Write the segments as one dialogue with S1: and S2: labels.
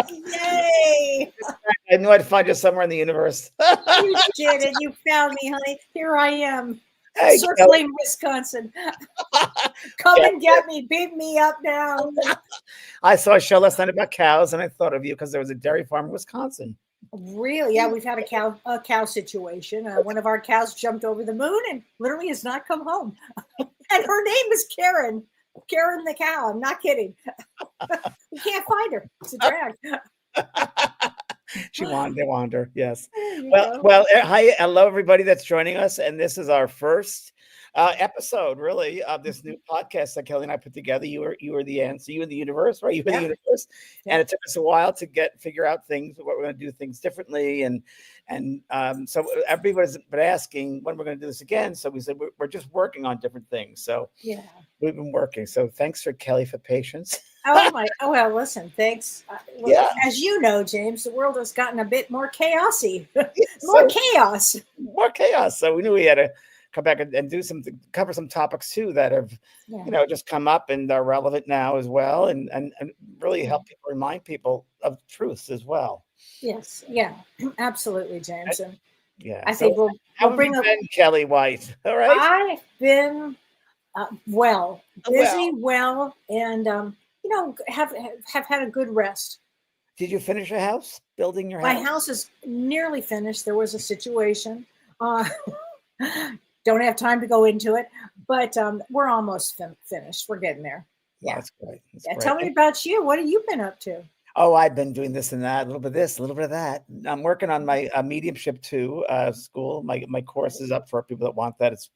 S1: Yay!
S2: I knew I'd find you somewhere in the universe.
S1: You did it. You found me, honey. Here I am.
S2: Hey,
S1: Circling Wisconsin. Come and get me. Beat me up now.
S2: I saw a show last night about cows, and I thought of you because there was a dairy farm in Wisconsin.
S1: Really? Yeah, we've had a cow situation. One of our cows jumped over the moon and literally has not come home. And her name is Karen. Karen the cow. I'm not kidding. We can't find her. It's a drag.
S2: They wander. Yes. Well. Hi, hello everybody that's joining us, and this is our first episode, really, of this new podcast that Kellee and I put together. You were the answer. You in the universe, right? You were the universe, and it took us a while to figure out things. What we're going to do things differently, and so everybody's been asking when we're going to do this again. So we said we're just working on different things. So we've been working. So thanks for Kellee for patience.
S1: Oh well, listen, thanks. As you know, James, the world has gotten a bit more chaosy. More chaos.
S2: So we knew we had to come back and do cover some topics too that have, just come up and are relevant now as well, and really help people, remind people of truths as well.
S1: Yes, absolutely, James. And I
S2: think
S1: we'll bring up
S2: Kellee White. All right,
S1: I've been busy, and have had a good rest.
S2: Did you finish your house? Building your house?
S1: My house is nearly finished. There was a situation. Don't have time to go into it, but we're almost finished. We're getting there.
S2: Yeah, that's great.
S1: Tell me about you. What have you been up to?
S2: Oh, I've been doing this and that, a little bit of this, a little bit of that. I'm working on my mediumship too school. My course is up for people that want that. It's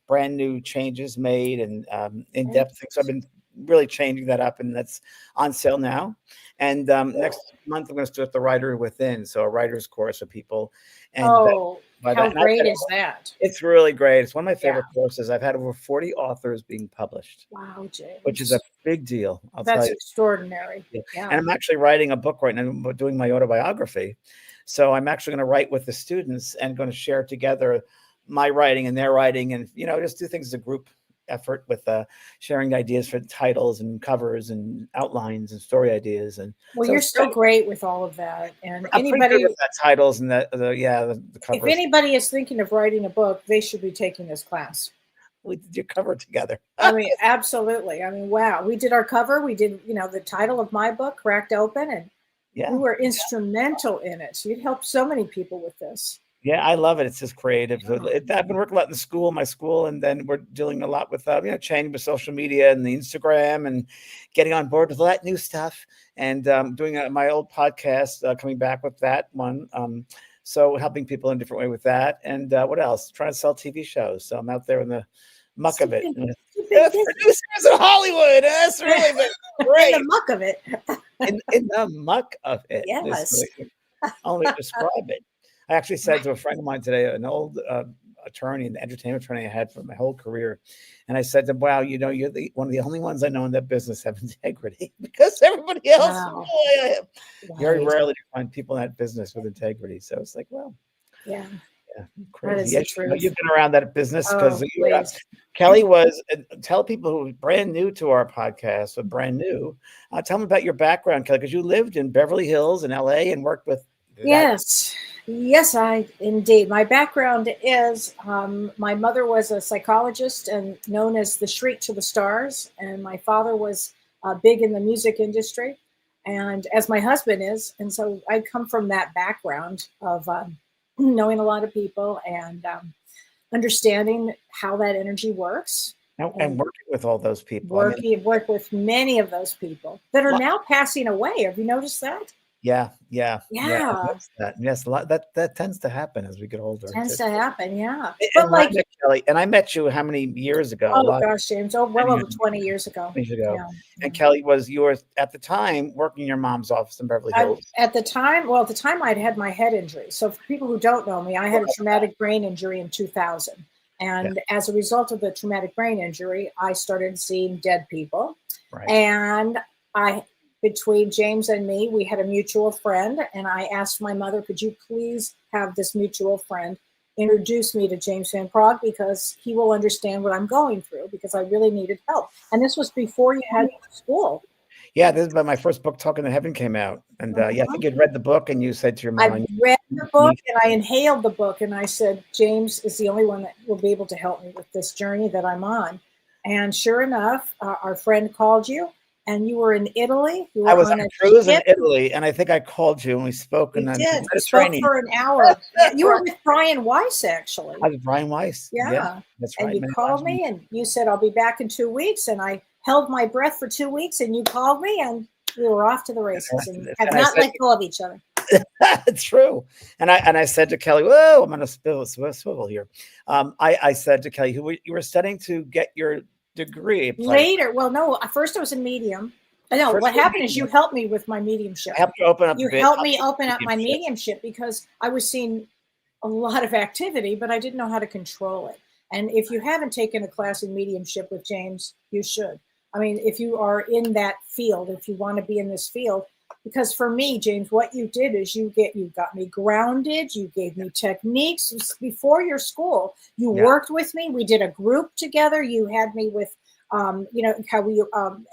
S2: brand new changes made and in-depth things. So I've been really changing that up, and that's on sale now. And next month I'm going to start the Writer Within, so a writer's course for people. And
S1: how great is that?
S2: It's really great. It's one of my favorite courses. I've had over 40 authors being published.
S1: Wow, James.
S2: Which is a big deal.
S1: That's extraordinary. Yeah.
S2: And I'm actually writing a book right now. I'm doing my autobiography. So I'm actually going to write with the students and going to share together my writing and their writing, and just do things as a group effort with sharing ideas for titles and covers and outlines and story ideas. And
S1: so you're so great with all of that. And
S2: I'm
S1: anybody
S2: with that titles and the covers.
S1: If anybody is thinking of writing a book, they should be taking this class.
S2: We did your cover together.
S1: I mean, absolutely. I mean, wow. We did our cover. We did, the title of my book, Cracked Open, and you were instrumental in it. So you helped so many people with this.
S2: Yeah, I love it. It's just creative. I've been working a lot in my school, and then we're dealing a lot with changing with social media and the Instagram, and getting on board with all that new stuff, and doing my old podcast, coming back with that one. So helping people in a different way with that, and what else? Trying to sell TV shows. So I'm out there in the muck of it. Producers in Hollywood. That's really great.
S1: In the muck of it.
S2: in the muck of it.
S1: Yes.
S2: Only describe it. I actually said to a friend of mine today, an old attorney, an entertainment attorney I had for my whole career, and I said to him, wow, you're one of the only ones I know in that business have integrity, because everybody else, very rarely do you find people in that business with integrity. So it's like, well, crazy. You've been around that business because Kellee was. Tell people who are brand new to our podcast, brand new. Tell them about your background, Kellee, because you lived in Beverly Hills in LA and worked with.
S1: Yes, I indeed. My background is my mother was a psychologist and known as the Shriek to the Stars, and my father was big in the music industry, and as my husband is, and so I come from that background of knowing a lot of people and understanding how that energy works.
S2: And working with all those people.
S1: Work with many of those people that are now passing away. Have you noticed that?
S2: Yeah. Yes, a lot that tends to happen as we get older.
S1: But
S2: Kellee, and I met you how many years ago?
S1: Oh gosh, James! Well over 20 years ago.
S2: Yeah. And Kellee you were at the time working in your mom's office in Beverly Hills.
S1: At the time I'd had my head injury. So for people who don't know me, I had a traumatic brain injury in 2000, and as a result of the traumatic brain injury, I started seeing dead people, and between James and me, we had a mutual friend, and I asked my mother, could you please have this mutual friend introduce me to James Van Praagh, because he will understand what I'm going through, because I really needed help. And this was before you had school.
S2: Yeah, this is when my first book, Talking to Heaven, came out. And yeah, I think you'd read the book and you said to your
S1: I
S2: mom,
S1: read the book and I inhaled the book and I said, James is the only one that will be able to help me with this journey that I'm on. And sure enough, our friend called you and you were in Italy. You were
S2: I was on
S1: on
S2: a
S1: a
S2: cruise in
S1: ship.
S2: Italy, and I think I called you and we spoke
S1: You
S2: and then
S1: did. We
S2: a
S1: spoke
S2: training.
S1: for an hour. You were with Brian Weiss, actually.
S2: I was Brian Weiss. Yeah,
S1: Yeah.
S2: that's
S1: And
S2: right.
S1: you called me and you said, I'll be back in 2 weeks. And I held my breath for 2 weeks and you called me and we were off to the races and have
S2: And I
S1: not
S2: said,
S1: let go of each other.
S2: it's true. And I said to Kellee, whoa, I'm going to swivel here. I said to Kellee, you were studying to get your degree.
S1: Later, well, no, first I was a medium. No,
S2: First
S1: what
S2: you were
S1: happened is you
S2: medium.
S1: helped me with my mediumship.
S2: I helped you open up a
S1: You
S2: bit.
S1: helped me open up my
S2: Mediumship.
S1: mediumship because I was seeing a lot of activity, but I didn't know how to control it. And if you haven't taken a class in mediumship with James, you should. I mean, if you are in that field, if you want to be in this field, because for me, James, what you did is you got me grounded. You gave me techniques before your school. You worked with me. We did a group together. You had me with, you know, how we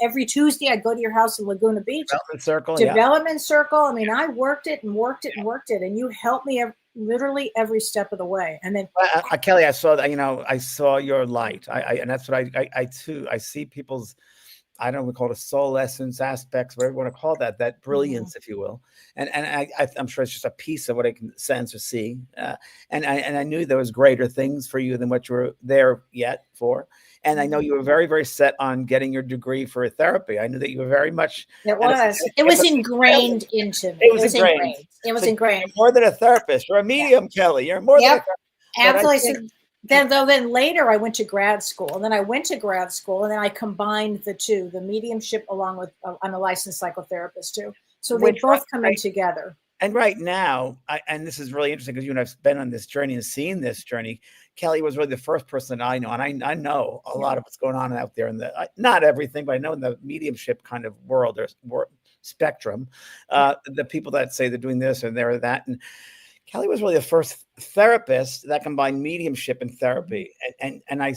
S1: every Tuesday I'd go to your house in Laguna Beach. Development circle. I mean, I worked it and worked it and worked it, and you helped me literally every step of the way. And then,
S2: Kellee, I saw that. You know, I saw your light. And that's what I too. I see people's. I don't know, we call it a soul essence aspects, whatever you want to call that brilliance, if you will. And I'm sure it's just a piece of what I can sense or see. And I knew there was greater things for you than what you were there yet for. And I know you were very, very set on getting your degree for therapy. I knew that you were very much.
S1: It was ingrained into me.
S2: It was ingrained.
S1: It was ingrained.
S2: You're more than a therapist. You're a medium, Kellee. You're more than a therapist.
S1: Absolutely. Then later I went to grad school, and then I went to grad school, and then I combined the two, the mediumship along with I'm a licensed psychotherapist too. So they both come in together.
S2: And right now, and this is really interesting because you and I've been on this journey and seen this journey. Kellee was really the first person I know, and I know a lot of what's going on out there in the not everything, but I know in the mediumship kind of world or spectrum, the people that say they're doing this and they're that, and Kellee was really the first therapist that combined mediumship and therapy, and I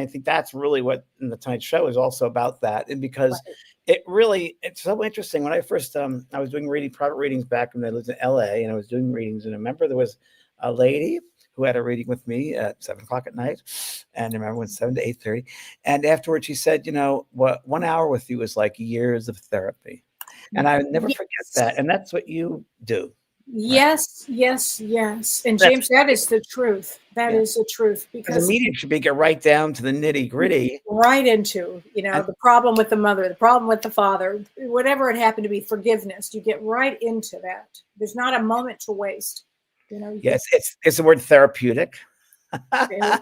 S2: think that's really what in the Tonight Show is also about that, and because it's so interesting. When I first I was doing private readings back when I lived in LA, and I was doing readings, and I remember there was a lady who had a reading with me at 7:00 at night, and I remember when 7 to 8:30, and afterwards she said, you know, what 1 hour with you is like years of therapy, and I never forget that, and that's what you do.
S1: Yes, yes, yes. And James, that is the truth. That is the truth.
S2: Because a medium should be get right down to the nitty gritty.
S1: Right into, you know, the problem with the mother, the problem with the father, whatever it happened to be, forgiveness. You get right into that. There's not a moment to waste. You know.
S2: Yes, it's the word therapeutic.
S1: Yeah,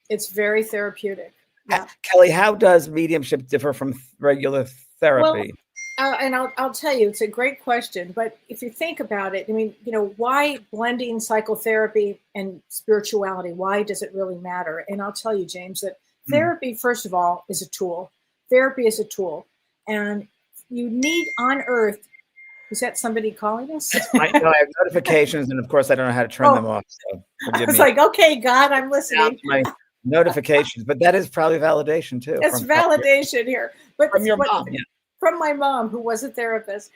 S1: it's very therapeutic. Yeah.
S2: Kellee, how does mediumship differ from regular therapy?
S1: Well, and I'll tell you, it's a great question. But if you think about it, I mean, you know, why blending psychotherapy and spirituality? Why does it really matter? And I'll tell you, James, that therapy, first of all, is a tool. Therapy is a tool. And you need on earth. Is that somebody calling us?
S2: I know I have notifications, and of course, I don't know how to turn them off. So
S1: I was like, okay, God, I'm listening.
S2: My notifications, but that is probably validation too.
S1: It's validation here. But
S2: from your mom,
S1: from my mom, who was a therapist.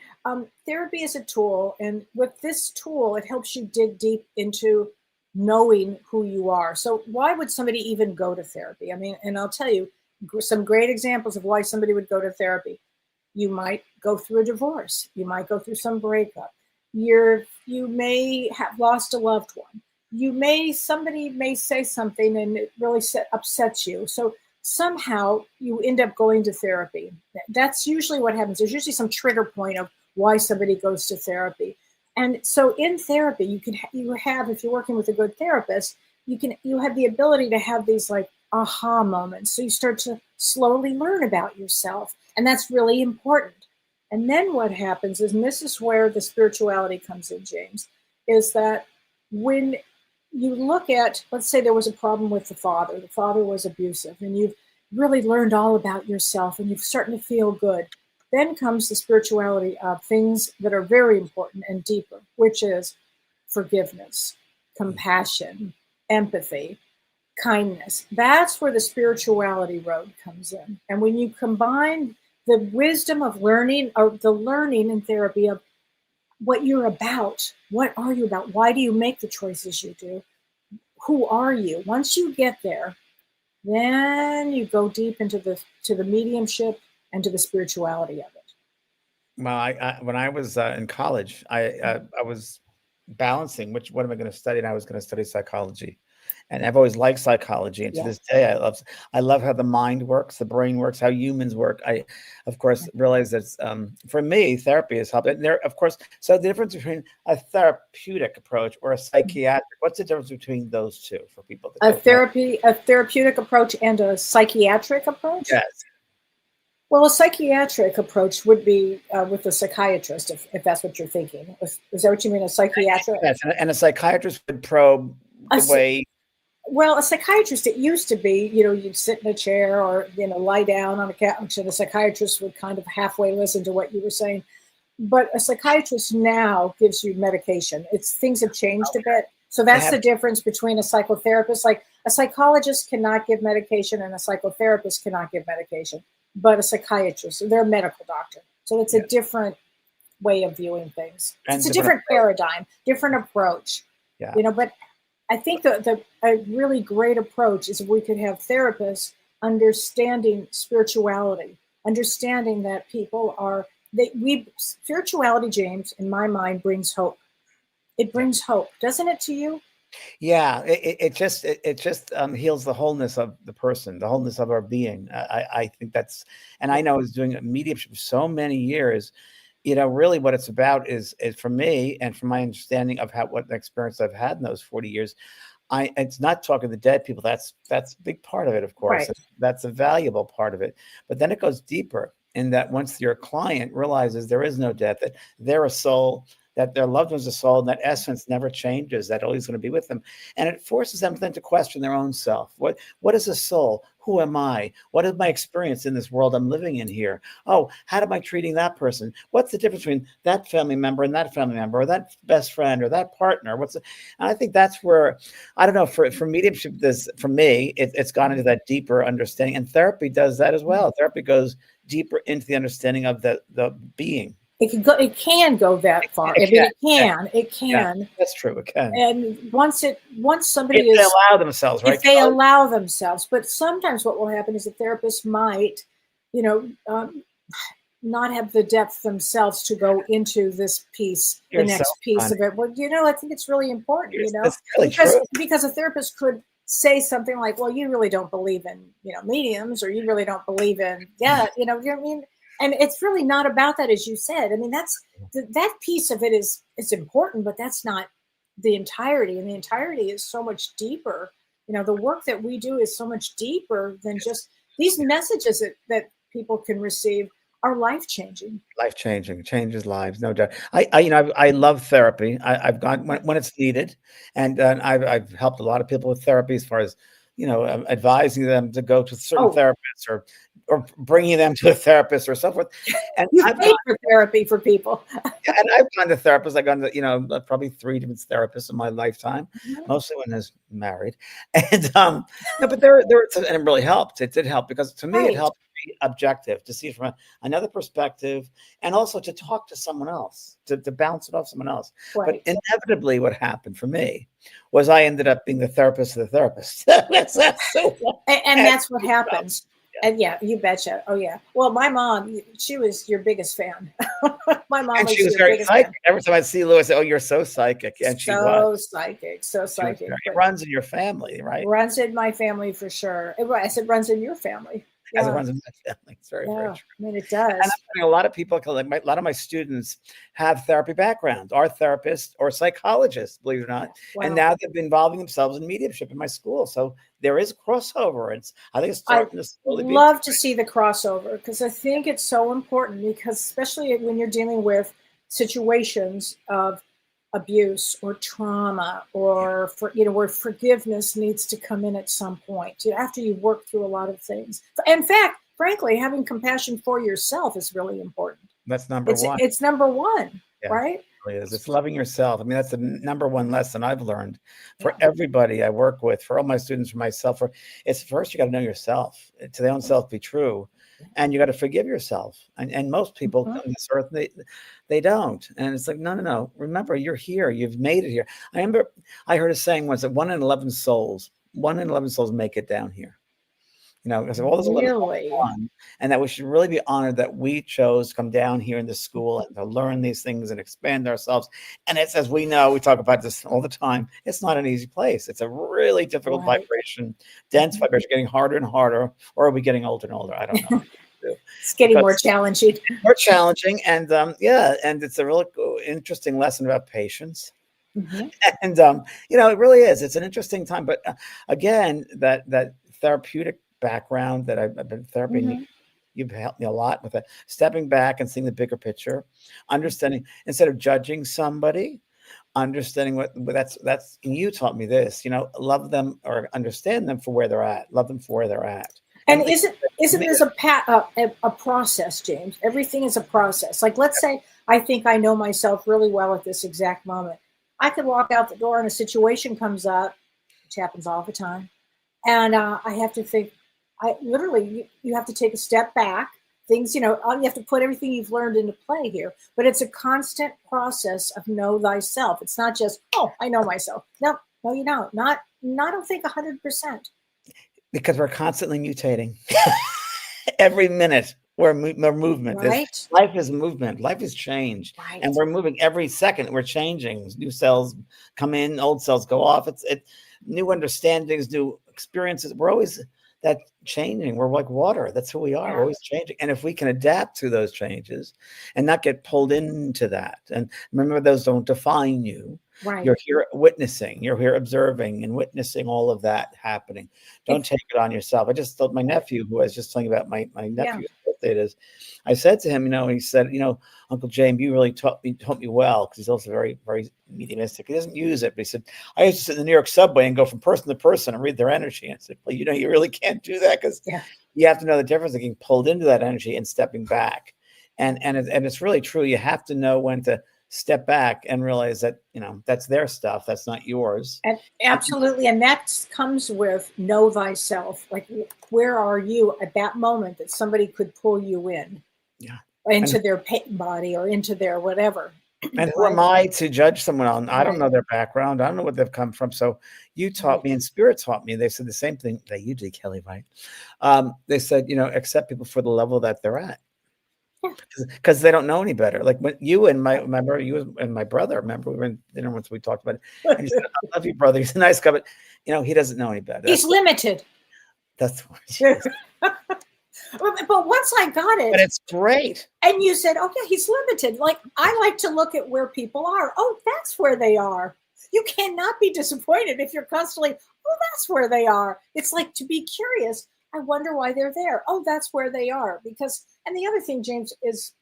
S1: Therapy is a tool, and with this tool, it helps you dig deep into knowing who you are. So why would somebody even go to therapy? I mean, and I'll tell you some great examples of why somebody would go to therapy. You might go through a divorce. You might go through some breakup. You may have lost a loved one. Somebody may say something and it really upsets you. So somehow you end up going to therapy. That's usually what happens. There's usually some trigger point of why somebody goes to therapy. And so in therapy, you have, if you're working with a good therapist, you have the ability to have these like aha moments. So you start to slowly learn about yourself. And that's really important. And then what happens is, and this is where the spirituality comes in, James, is that when you look at, let's say there was a problem with the father was abusive, and you've really learned all about yourself and you're starting to feel good. Then comes the spirituality of things that are very important and deeper, which is forgiveness, compassion, empathy, kindness. That's where the spirituality road comes in. And when you combine the wisdom of learning, or the learning in therapy of what you're about. What are you about? Why do you make the choices you do? Who are you? Once you get there, then you go deep into the mediumship and to the spirituality of it.
S2: Well, when I was in college, I was balancing what am I going to study, and I was going to study psychology, and I've always liked psychology, and to
S1: Yeah.
S2: this day, I love how the mind works, the brain works, how humans work. I, of course, realize that for me, therapy has helped. And there, of course, so the difference between a therapeutic approach or a psychiatric, what's the difference between those two for people that don't know?
S1: A therapeutic approach and a psychiatric approach.
S2: Yes.
S1: Well, a psychiatric approach would be with a psychiatrist, if that's what you're thinking. Is that what you mean, a psychiatric?
S2: Yes, and a psychiatrist would probe the way.
S1: Well, a psychiatrist, it used to be, you'd sit in a chair or, lie down on a couch, and a psychiatrist would kind of halfway listen to what you were saying. But a psychiatrist now gives you medication. Things have changed a bit. So that's the difference between a psychotherapist. Like, a psychologist cannot give medication and a psychotherapist cannot give medication. But a psychiatrist, they're a medical doctor. So it's a different way of viewing things. It's a different paradigm, different approach.
S2: Yeah.
S1: But I think a really great approach is if we could have therapists understanding spirituality, understanding that people are, spirituality, James, in my mind, brings hope. It brings hope, doesn't it to you?
S2: Yeah, it just heals the wholeness of the person, the wholeness of our being. I think that's, and I know I was doing mediumship for so many years. Really what it's about is for me and from my understanding of what the experience I've had in those 40 years, it's not talking to dead people. That's a big part of it, of course.
S1: Right.
S2: That's a valuable part of it. But then it goes deeper in that once your client realizes there is no death, that they're a soul, that their loved one's a soul, and that essence never changes, that always going to be with them. And it forces them then to question their own self. What is a soul? Who am I? What is my experience in this world I'm living in here? Oh, how am I treating that person? What's the difference between that family member and that family member, or that best friend, or that partner? And I think that's where, I don't know, for mediumship, for me, it's gone into that deeper understanding. And therapy does that as well. Therapy goes deeper into the understanding of the being.
S1: It can go that far. It can. Yeah,
S2: that's true. It can.
S1: And once somebody
S2: if they allow themselves, right?
S1: If they allow themselves, but sometimes what will happen is the therapist might, not have the depth themselves to go into this piece, the next piece of it. Well, I think it's really important,
S2: That's really true.
S1: Because a therapist could say something like, well, you really don't believe in, mediums, or you really don't believe in, what I mean? And it's really not about that, as you said. I mean, that piece of it is important, but that's not the entirety. And the entirety is so much deeper. The work that we do is so much deeper than just these messages that people can receive are life-changing.
S2: Life-changing, changes lives, no doubt. I love therapy. I've gone when it's needed, and I've helped a lot of people with therapy as far as advising them to go to certain therapists or bringing them to a therapist or so forth. And
S1: I've paid for therapy for people.
S2: And I've gone to therapists. I've gone to probably 3 different therapists in my lifetime, mostly when I was married. And no, but and it really helped. It did help because to me it helped be objective, to see it from another perspective, and also to talk to someone else, to bounce it off someone else.
S1: Right.
S2: But inevitably, what happened for me was I ended up being the therapist of the therapist. that's so.
S1: And that's what happens. And yeah, you betcha. Oh yeah. Well, my mom, she was your biggest fan. My mom
S2: and she was very psychic. Every time I see Lou, I say, "Oh, you're so psychic," and she was
S1: so psychic.
S2: It runs in your family, right?
S1: Runs in my family for sure. I said runs in your family.
S2: As it runs in my family. It's very true.
S1: I mean, it does.
S2: And a lot of people, a lot of my students have therapy backgrounds, are therapists or psychologists, believe it or not. Wow. And now they've been involving themselves in mediumship in my school. So there is crossover. I think it's starting to slowly be.
S1: I love to see the crossover because I think it's so important, because especially when you're dealing with situations of abuse or trauma, or where forgiveness needs to come in at some point after you work through a lot of things. In fact, frankly, having compassion for yourself is really important.
S2: That's number one.
S1: It's number one, right?
S2: It really is. It's loving yourself. I mean, that's the number one lesson I've learned for everybody I work with, for all my students, for myself. It's first, you got to know yourself. To their own self be true. and you got to forgive yourself. And most people
S1: Mhm.
S2: on this earth, they don't. And it's like, no. Remember, you're here. You've made it here. I remember I heard a saying once that 1 in 11 souls make it down here. Because of all those 11
S1: Really?
S2: on, and that we should really be honored that we chose to come down here in this school and to learn these things and expand ourselves. And it's, as we know, we talk about this all the time, it's not an easy place. It's a really difficult
S1: Right.
S2: vibration, dense
S1: Mhm.
S2: vibration, getting harder and harder, or are we getting older and older? I don't know.
S1: It's getting more
S2: Because
S1: challenging.
S2: more challenging, and and it's a really interesting lesson about patience.
S1: Mhm.
S2: And it really is. It's an interesting time. But again, that therapeutic background that I've been in therapy, and
S1: Mhm.
S2: you've helped me a lot with that. Stepping back and seeing the bigger picture, understanding instead of judging somebody, understanding what that's. And you taught me this. Love them or understand them for where they're at. Love them for where they're at.
S1: And
S2: And
S1: isn't this a process, James? Everything is a process. Like, let's say I think I know myself really well at this exact moment. I could walk out the door and a situation comes up, which happens all the time, and I have to think. I literally, you have to take a step back. Things, you have to put everything you've learned into play here. But it's a constant process of know thyself. It's not just, oh, I know myself. No, no, you don't. Not I don't think 100%.
S2: because we're constantly mutating. Every minute we're movement.
S1: Right.
S2: Life is movement. Life is change, and
S1: Right.
S2: we're moving every second. We're changing. New cells come in, old cells go off. It's new understandings, new experiences. We're always that changing. We're like water. That's who we are. We're
S1: Yeah.
S2: always changing. And if we can adapt to those changes and not get pulled into that, and remember, those don't define you.
S1: Right.
S2: You're here witnessing, you're here observing and witnessing all of that happening. Don't
S1: It's
S2: take it on yourself. I just told my nephew, who I was just telling you about my
S1: yeah.
S2: nephew's birthday it is. I said to him, he said, Uncle James, you really taught me well, because he's also very, very mediumistic. He doesn't use it, but he said, I used to sit in the New York subway and go from person to person and read their energy. And I said, well, you really can't do that, because
S1: Yeah.
S2: you have to know the difference of getting pulled into that energy and stepping back. And it's really true. You have to know when to step back and realize that, that's their stuff. That's not yours.
S1: And absolutely. And that comes with know thyself. Like, where are you at that moment that somebody could pull you in
S2: Yeah.
S1: into their pain body or into their whatever?
S2: And who am
S1: Right.
S2: I to judge someone on? I don't
S1: Right.
S2: know their background. I don't know what they've come from. So you taught
S1: Right.
S2: me, and Spirit taught me. They said the same thing that you did, Kellee White. They said, accept people for the level that they're at,
S1: Yeah.
S2: because they don't know any better. Like when you and remember you and my brother, remember we were in dinner once, we talked about it. And you said, I love you, brother. He's a nice guy, but he doesn't know any better.
S1: He's limited.
S2: That's what
S1: But once I got
S2: but
S1: it,
S2: it's great.
S1: and you said, oh, yeah, he's limited. Like, I like to look at where people are. Oh, that's where they are. You cannot be disappointed if you're constantly, oh, that's where they are. It's like, to be curious. I wonder why they're there. Oh, that's where they are. Because, and the other thing, James, is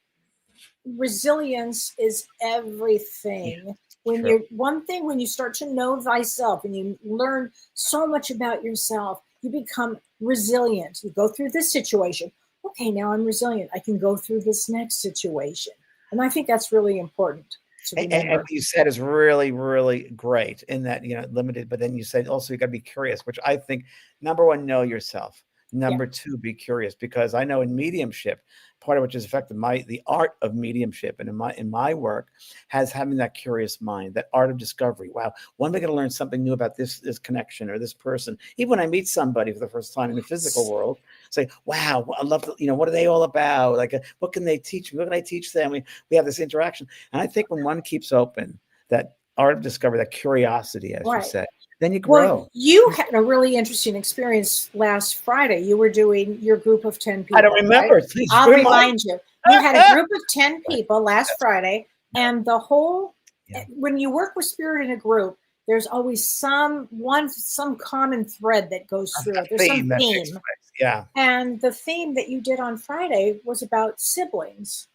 S1: resilience is everything.
S2: True.
S1: When you start to know thyself and you learn so much about yourself, you become resilient. You go through this situation. Okay, now I'm resilient. I can go through this next situation. And I think that's really important to
S2: And
S1: remember.
S2: what you said is really, really great in that, limited, but then you said also you got to be curious, which I think, number one, know yourself.
S1: Yeah.
S2: Number two, be curious, because I know in mediumship, part of which has affected the art of mediumship, and in my work, has having that curious mind, that art of discovery. Wow, when am I going to learn something new about this connection or this person? Even when I meet somebody for the first time in the physical world, say, wow, I love, what are they all about? Like, what can they teach me? What can I teach them? We have this interaction. And I think when one keeps open, that art of discovery, that curiosity, as you
S1: Right.
S2: said, then you
S1: Well,
S2: grow.
S1: you had a really interesting experience last Friday. You were doing your group of 10 people.
S2: I don't remember.
S1: Right?
S2: Please
S1: I'll
S2: remind
S1: remind you. You had a group of 10
S2: Right.
S1: people last
S2: That's
S1: Friday,
S2: right.
S1: and when you work with spirit in a group, there's always some common thread that goes through it. There's some
S2: That takes
S1: theme.
S2: place. Yeah.
S1: And the theme that you did on Friday was about siblings.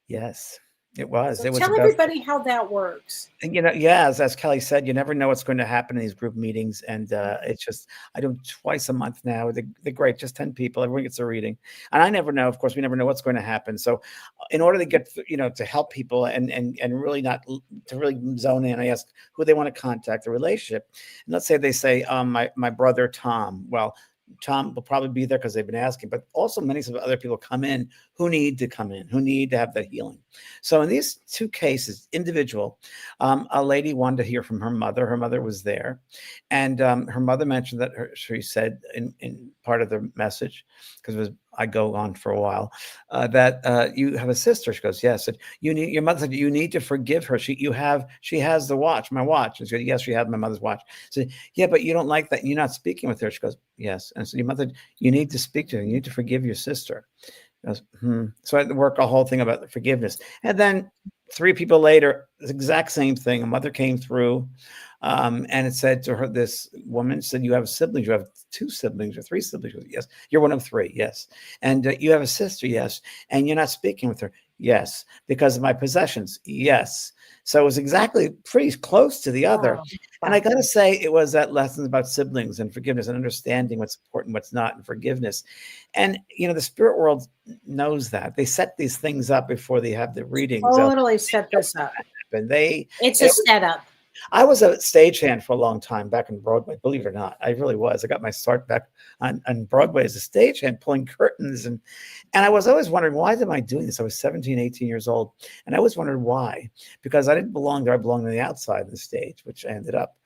S2: Yes, it was.
S1: So
S2: It was
S1: tell
S2: about,
S1: everybody how that works.
S2: and as Kellee said, you never know what's going to happen in these group meetings. And it's just, I do them twice a month now. They're great, just 10 people. Everyone gets a reading. And I never know, of course, we never know what's going to happen. So in order to get, to help people and really not to really zone in, I ask who they want to contact, the relationship. And let's say they say, my brother, Tom. Well, Tom will probably be there because they've been asking, but also many of other people come in who need to come in, who need to have that healing. So in these two cases, individual, a lady wanted to hear from her mother. Her mother was there, and her mother mentioned that she said in part of the message, because I go on for a while, that you have a sister. She goes, yes. And your mother said you need to forgive her. She has the watch, my watch. And she goes, yes, she had my mother's watch. So yeah, but you don't like that. You're not speaking with her. She goes, yes. And so your mother, you need to speak to her. You need to forgive your sister. Goes, So I had to work a whole thing about forgiveness. And then 3 people later, the exact same thing. A mother came through, and it said to her, this woman said, you have siblings. You have 2 siblings or 3 siblings. Goes, yes. You're one of 3. Yes. And you have a sister. Yes. And you're not speaking with her. Yes. Because of my possessions. Yes. So it was exactly pretty close to the other. And I got to say, it was that lessons about siblings and forgiveness and understanding what's important, what's not, and forgiveness. And, the spirit world knows that. They set these things up before they have the readings.
S1: Totally set this up.
S2: And
S1: it's a setup.
S2: I was a stagehand for a long time back in Broadway, believe it or not. I really was. I got my start back on Broadway as a stagehand, pulling curtains. And I was always wondering, why am I doing this? I was 17, 18 years old. And I always wondered why, because I didn't belong there. I belonged on the outside of the stage, which I ended up.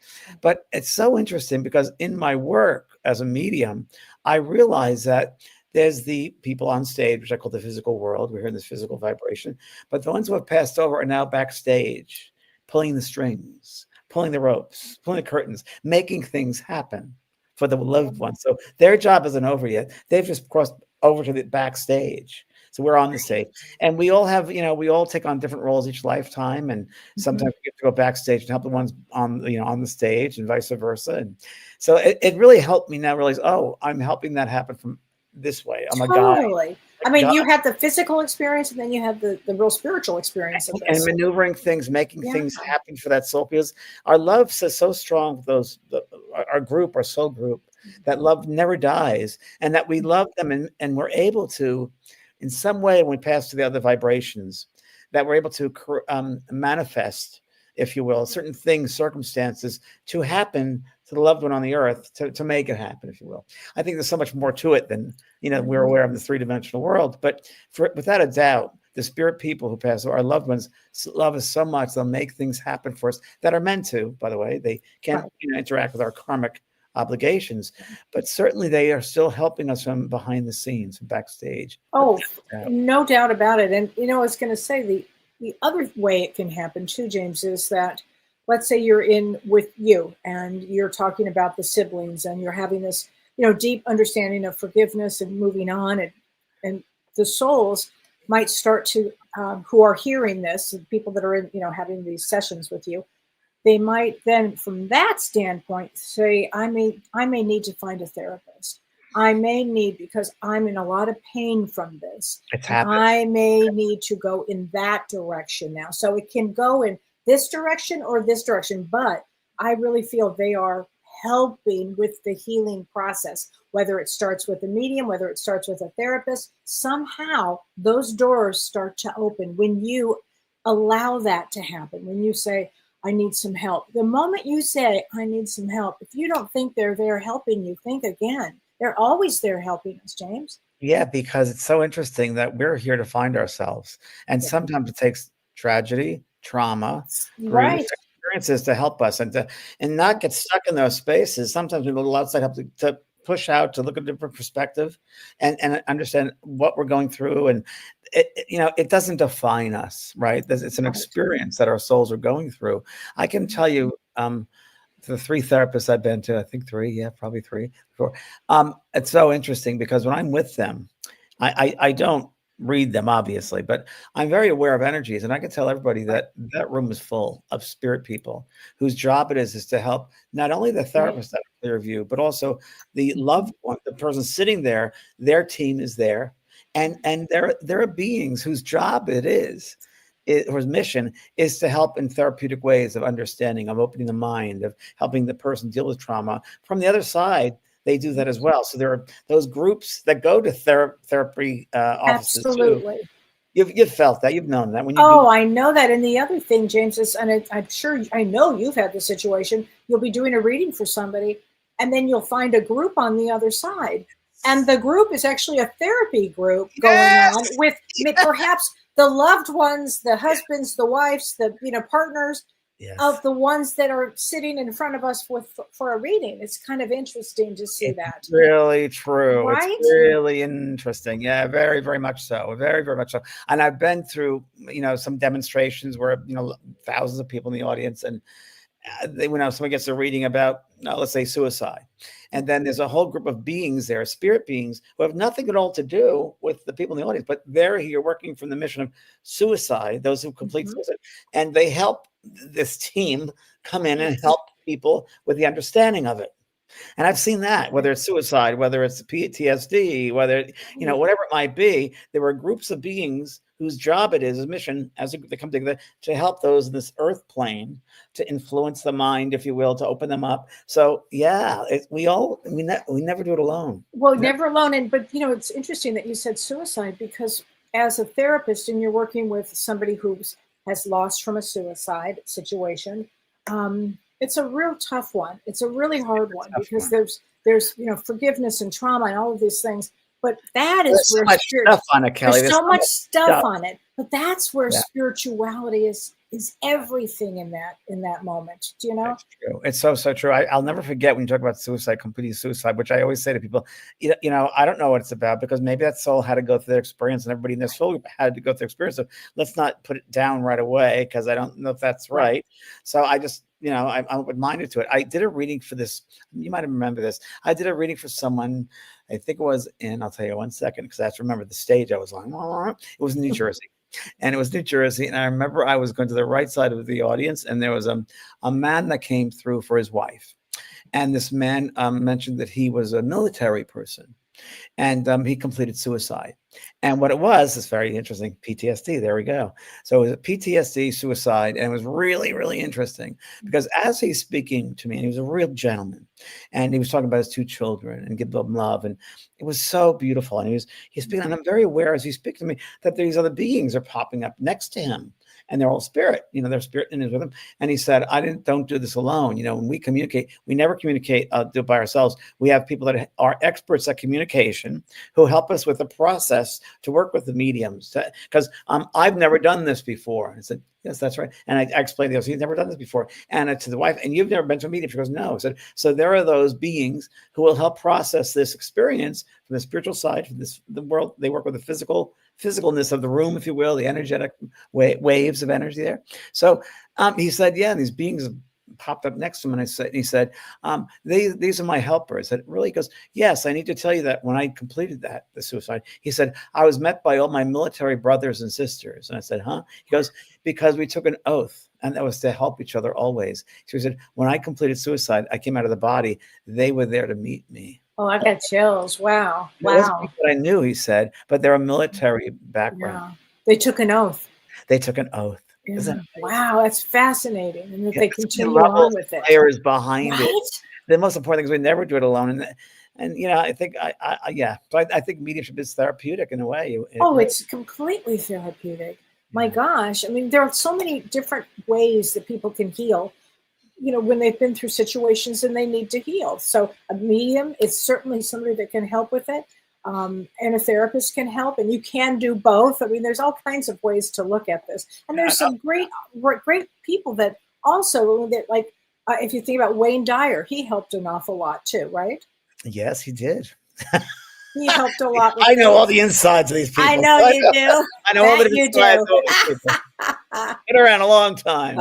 S2: But it's so interesting because in my work as a medium, I realized that there's the people on stage, which I call the physical world. We're here in this physical vibration. But the ones who have passed over are now backstage, pulling the strings, pulling the ropes, pulling the curtains, making things happen for the loved ones. So their job isn't over yet. They've just crossed over to the backstage. So we're on the stage. And we all have, we all take on different roles each lifetime. And sometimes we get to go backstage and help the ones on the stage and vice versa. And so it really helped me now realize, I'm helping that happen from this way. I'm a guy.
S1: I mean, you had the physical experience, and then you have the real spiritual experience of this.
S2: And maneuvering things, making things happen for that soul, because our love is so strong. Our group, our soul group, that love never dies, and that we love them, and we're able to, in some way, when we pass to the other vibrations, that we're able to manifest, if you will, certain things, circumstances to happen to the loved one on the earth to make it happen, if you will. I think there's so much more to it than, we're aware of the 3-dimensional world. But without a doubt, the spirit people who pass, our loved ones, love us so much, they'll make things happen for us that are meant to, by the way. They can't interact with our karmic obligations, but certainly they are still helping us from behind the scenes, backstage.
S1: No doubt about it. And, I was going to say the other way it can happen too, James, is that let's say you're in with you and you're talking about the siblings and you're having this, deep understanding of forgiveness and moving on. And the souls might start to, who are hearing this, people that are in, having these sessions with you, they might then from that standpoint say, I may need to find a therapist. I may need, because I'm in a lot of pain from this. I may need to go in that direction now. So it can go in this direction or this direction, but I really feel they are helping with the healing process, whether it starts with a medium, whether it starts with a therapist. Somehow those doors start to open when you allow that to happen. When you say, I need some help. The moment you say, I need some help, if you don't think they're there helping you, think again. They're always there helping us, James.
S2: Yeah, because it's so interesting that we're here to find ourselves. And sometimes it takes tragedy, trauma, grief, experiences to help us and not get stuck in those spaces. Sometimes we need a little outside help to push out, to look at a different perspective and understand what we're going through. And it doesn't define us, right? It's an experience that our souls are going through. I can tell you, the 3 therapists I've been to, I think 3, probably 3, 4. It's so interesting because when I'm with them, I don't read them, obviously, but I'm very aware of energies. And I can tell everybody that room is full of spirit people whose job it is to help not only the therapist have a clear view, but also the loved one, the person sitting there, their team is there. And there are beings whose job it is, or mission is to help in therapeutic ways of understanding, of opening the mind, of helping the person deal with trauma. From the other side, they do that as well. So there are those groups that go to therapy offices.
S1: Absolutely.
S2: Too. You've felt that. You've known that.
S1: I know that. And the other thing, James, is, and I'm sure, I know you've had the situation, you'll be doing a reading for somebody and then you'll find a group on the other side. And the group is actually a therapy group going on with perhaps the loved ones, the husbands, the wives, the partners of the ones that are sitting in front of us for a reading. It's kind of interesting to see that.
S2: Really true.
S1: Right?
S2: It's really interesting. Yeah, very, very much so. Very, very much so. And I've been through, some demonstrations where, thousands of people in the audience, and someone gets a reading about, let's say, suicide. And then there's a whole group of beings there, spirit beings, who have nothing at all to do with the people in the audience, but they're here working from the mission of suicide, those who complete suicide. And they help this team come in and help people with the understanding of it. And I've seen that, whether it's suicide, whether it's PTSD, whether, whatever it might be, there were groups of beings whose job it is, a mission, as they come together to help those in this earth plane, to influence the mind, if you will, to open them up. So yeah, we never do it alone.
S1: Well, never alone. But it's interesting that you said suicide, because as a therapist and you're working with somebody who has lost from a suicide situation, it's a real tough one. It's a really hard one, because there's forgiveness and trauma and all of these things. But that is
S2: there's
S1: where
S2: so much stuff on it, Kellee.
S1: There's so much stuff on it. But that's where spirituality is everything in that moment. Do you know?
S2: That's true. It's so true. I'll never forget when you talk about suicide, complete suicide, which I always say to people, I don't know what it's about, because maybe that soul had to go through their experience, and everybody in their soul had to go through experience. So let's not put it down right away, because I don't know if that's right. So I just, I'm open-minded to it. I did a reading for this. You might remember this. I did a reading for someone. I think it was I'll tell you 1 second, because I have to remember the stage I was on. It was New Jersey. And it was New Jersey. And I remember I was going to the right side of the audience, and there was a man that came through for his wife. And this man mentioned that he was a military person, and he completed suicide. And what it was is very interesting. PTSD. There we go. So it was a PTSD suicide. And it was really, really interesting, because as he's speaking to me, and he was a real gentleman, and he was talking about his 2 children and give them love. And it was so beautiful. And he's speaking, and I'm very aware as he speaks to me that these other beings are popping up next to him. And they're all spirit, their spirit is with them. And he said, don't do this alone. When we communicate, we never communicate do it by ourselves. We have people that are experts at communication who help us with the process to work with the mediums. Because I've never done this before. I said, yes, that's right. And I explained this. He's never done this before. And to the wife, and you've never been to a medium? She goes, no. I said, so there are those beings who will help process this experience from the spiritual side, from the world. They work with the physicalness of the room, if you will, the energetic waves of energy there. So he said, yeah, these beings popped up next to him. And he said, these are my helpers. And really goes, yes, I need to tell you that when I completed the suicide, he said, I was met by all my military brothers and sisters. And I said, huh? He goes, because we took an oath, and that was to help each other always. So he said, when I completed suicide, I came out of the body. They were there to meet me.
S1: Oh, I got chills. Wow.
S2: Wow. I knew, he said, but they're a military background.
S1: Yeah. They took an oath.
S2: They took an oath.
S1: Yeah. Wow, that's fascinating. And that they continue on with it.
S2: Layers behind it. The most important thing is we never do it alone. And I think, So I think mediumship is therapeutic in a way.
S1: It's completely therapeutic. My gosh. I mean, there are so many different ways that people can heal, when they've been through situations and they need to heal. So a medium is certainly somebody that can help with it. And a therapist can help, and you can do both. I mean, there's all kinds of ways to look at this. And there's some great people that also, if you think about Wayne Dyer, he helped an awful lot too, right?
S2: Yes, he did.
S1: He helped a lot.
S2: I know all the insides of these people.
S1: I know you do.
S2: I know all the insides of these people. Been around a long time.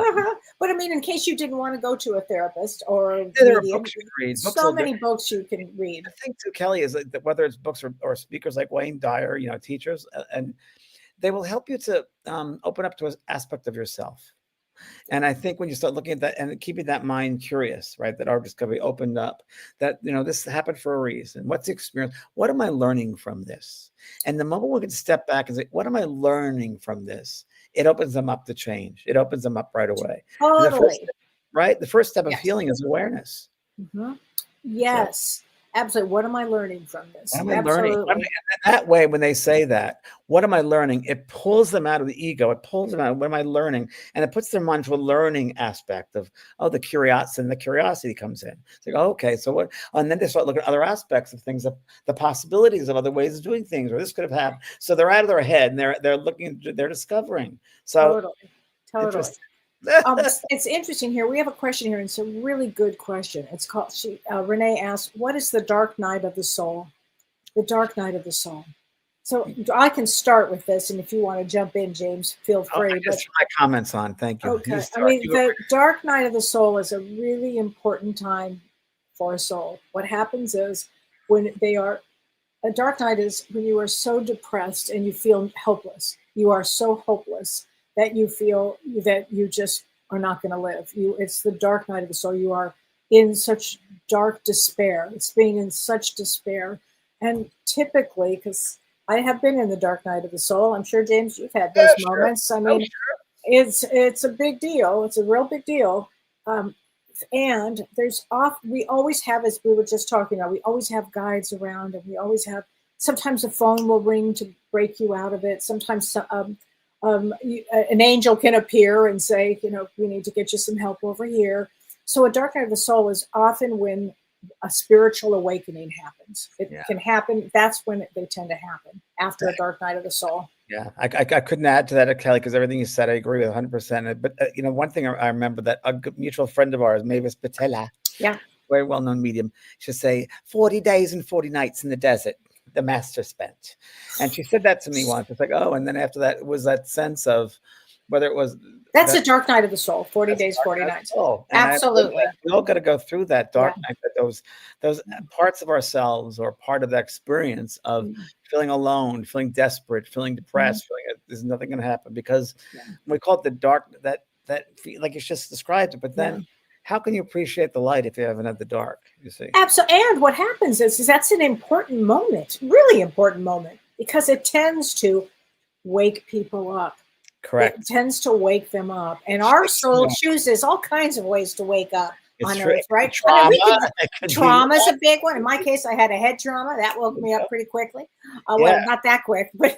S1: But I mean, in case you didn't want to go to a therapist or
S2: there are books you can read.
S1: So many books you can read.
S2: The thing too, Kellee, is that whether it's books or speakers like Wayne Dyer, teachers, and they will help you to open up to an aspect of yourself. And I think when you start looking at that and keeping that mind curious, right, that our discovery opened up, that, this happened for a reason. What's the experience? What am I learning from this? And the moment we can step back and say, what am I learning from this? It opens them up to change. It opens them up right away.
S1: Totally.
S2: The first step of healing is awareness.
S1: Mm-hmm. Yes. So. Absolutely. What am I learning from this?
S2: What am I learning?
S1: Absolutely.
S2: That way, when they say that, what am I learning? It pulls them out of the ego. It pulls them out. What am I learning? And it puts them onto a learning aspect of, oh, the curiosity, and the curiosity comes in. It's like, oh, okay, so what? And then they start looking at other aspects of things, the possibilities of other ways of doing things, or this could have happened. So they're out of their head, and they're looking, they're discovering. So
S1: Totally. It's interesting here. We have a question here, and it's a really good question. It's called, Renee asked, what is the dark night of the soul? The dark night of the soul. So I can start with this, and if you want to jump in, James, feel free.
S2: Just my comments on. Thank you.
S1: Okay. I mean, the dark night of the soul is a really important time for a soul. What happens is when a dark night is when you are so depressed and you feel helpless. You are so hopeless that you feel that you just are not going to live. It's the dark night of the soul. You are in such dark despair. It's being in such despair. And typically, because I have been in the dark night of the soul, I'm sure, James, you've had those moments. I mean, it's a big deal. It's a real big deal. And we always have, as we were just talking about, we always have guides around, and we always have, sometimes the phone will ring to break you out of it. Sometimes an angel can appear and say, we need to get you some help over here. So a dark night of the soul is often when a spiritual awakening happens. It can happen. That's when they tend to happen, after a dark night of the soul.
S2: Yeah, I couldn't add to that, Kellee, because everything you said, I agree with 100%. But, one thing I remember that a mutual friend of ours, Mavis Patella, very well-known medium, she'd say, 40 days and 40 nights in the desert, the master spent. And she said that to me once. It's like, oh, and then after that, it was that sense of whether it was...
S1: That's a dark night of the soul, 40 days, 40 nights. Absolutely.
S2: We all got to go through that dark night, that those parts of ourselves, or part of that experience of feeling alone, feeling desperate, feeling depressed, feeling there's nothing going to happen, because we call it the dark, that like you just described it. But then how can you appreciate the light if you haven't had the dark, you see?
S1: Absolutely. And what happens is that's an important moment, really important moment, because it tends to wake people up.
S2: Correct.
S1: It tends to wake them up. And our soul chooses all kinds of ways to wake up on Earth, right? Trauma is a big one. In my case, I had a head trauma. That woke me up pretty quickly. Well, not that quick, but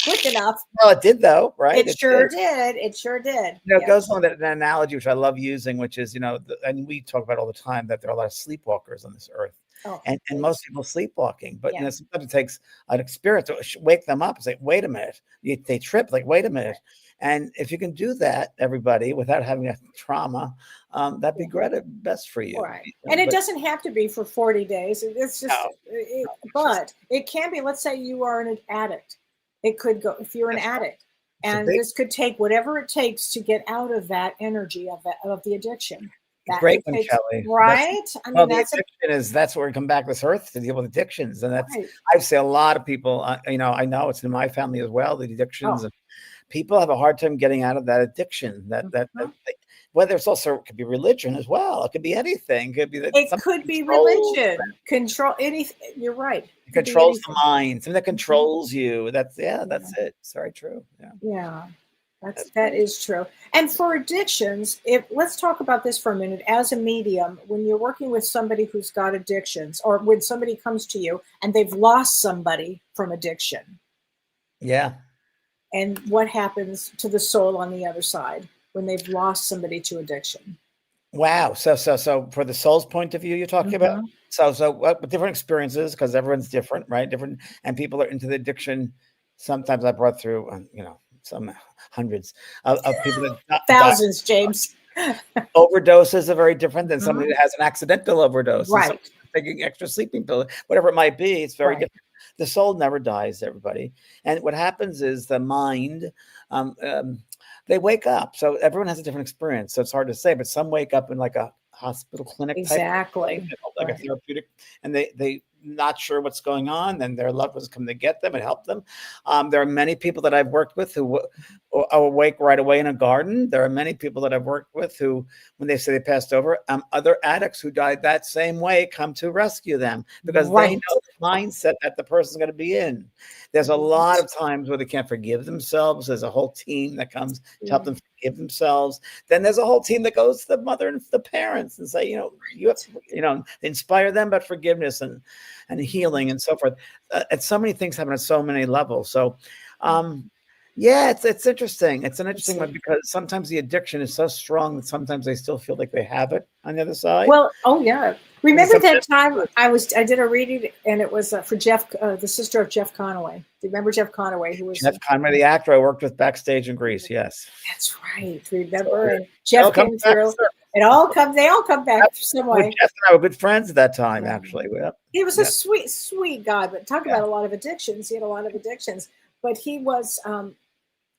S1: quick enough.
S2: Well, it did, though, right?
S1: It sure did. It sure did.
S2: It goes on that analogy, which I love using, which is, and we talk about all the time, that there are a lot of sleepwalkers on this earth. And most people sleepwalking, but sometimes it takes an experience to wake them up and say, wait a minute. They trip, like, wait a minute. And if you can do that, everybody, without having a trauma, that'd be great, best for you.
S1: Right. And it doesn't have to be for 40 days. It's just, but it can be. Let's say you are an addict. It could go, if you're an addict, and this could take whatever it takes to get out of that energy of the addition.
S2: Great one, Kellee.
S1: Right?
S2: That's where we come back to this earth to deal with addictions. And that's, I say a lot of people, I know it's in my family as well, the addictions. And people have a hard time getting out of that addiction. Whether it's also, it could be religion as well. It could be anything. It could be
S1: religion. Control anything. You're right.
S2: It controls the mind. Something that controls you. That's it. It's very true.
S1: Yeah. That is true. And for addictions, let's talk about this for a minute. As a medium, when you're working with somebody who's got addictions, or when somebody comes to you and they've lost somebody from addiction.
S2: Yeah.
S1: And what happens to the soul on the other side when they've lost somebody to addiction?
S2: Wow. So for the soul's point of view, you're talking about? So what different experiences, because everyone's different, right? Different, and people are into the addiction. Sometimes I brought through, some hundreds of people that
S1: thousands, James.
S2: Overdoses are very different than somebody that has an accidental overdose.
S1: Right.
S2: Taking extra sleeping pills, whatever it might be, it's very different. The soul never dies, everybody. And what happens is the mind, they wake up. So everyone has a different experience. So it's hard to say, but some wake up in like a hospital clinic type, like a therapeutic, and they not sure what's going on, then their loved ones come to get them and help them. There are many people that I've worked with who are awake right away in a garden. There are many people that I've worked with who, when they say they passed over, other addicts who died that same way come to rescue them, because they know the mindset that the person's going to be in. There's a lot of times where they can't forgive themselves. There's a whole team that comes to help them forgive themselves. Then there's a whole team that goes to the mother and the parents and say, you have to, inspire them about forgiveness and healing and so forth. And so many things happen at so many levels. So, yeah, it's interesting. It's an interesting one because sometimes the addiction is so strong that sometimes they still feel like they have it on the other side.
S1: Well, oh yeah. Remember that time I did a reading and it was for Jeff, the sister of Jeff Conaway. Do you remember Jeff Conaway? Who was
S2: Jeff Conaway, the actor I worked with backstage in Greece? Yes,
S1: that's right. Remember, and Jeff came through. They all come back some way.
S2: Jeff and I were good friends at that time. Actually,
S1: he was a sweet guy, but talk about a lot of addictions. He had a lot of addictions, but he was.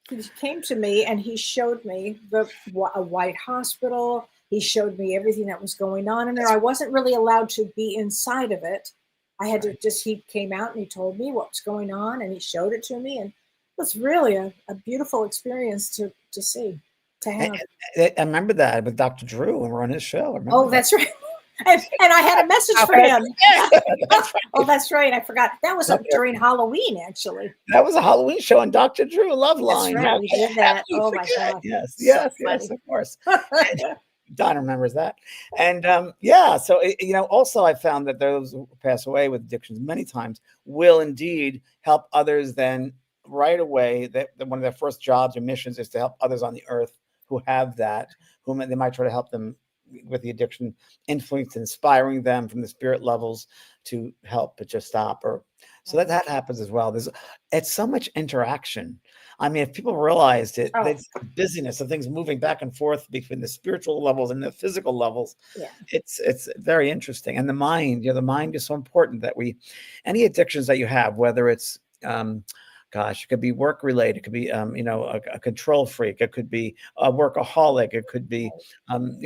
S1: He came to me and he showed me a white hospital. He showed me everything that was going on in there. I wasn't really allowed to be inside of it. I had to he came out and he told me what was going on and he showed it to me. And it was really a beautiful experience to see, to have.
S2: I remember that with Dr. Drew when we were on his show.
S1: That's right. And I had a message for him. Oh, that's right. I forgot. That was during Halloween, actually.
S2: That was a Halloween show on Dr. Drew Love Line.
S1: That's right. We did that. Oh, my God.
S2: Yes, of course. Don remembers that. And so, also I found that those who pass away with addictions many times will indeed help others then right away. That one of their first jobs or missions is to help others on the earth who have that, whom they might try to help them with the addiction, influence, inspiring them from the spirit levels to help it just stop. So that happens as well. It's so much interaction. I mean, if people realized it, it's the busyness of things moving back and forth between the spiritual levels and the physical levels. Yeah. It's very interesting. And the mind, the mind is so important that any addictions that you have, whether it's, it could be work related. It could be, a control freak. It could be a workaholic. It could be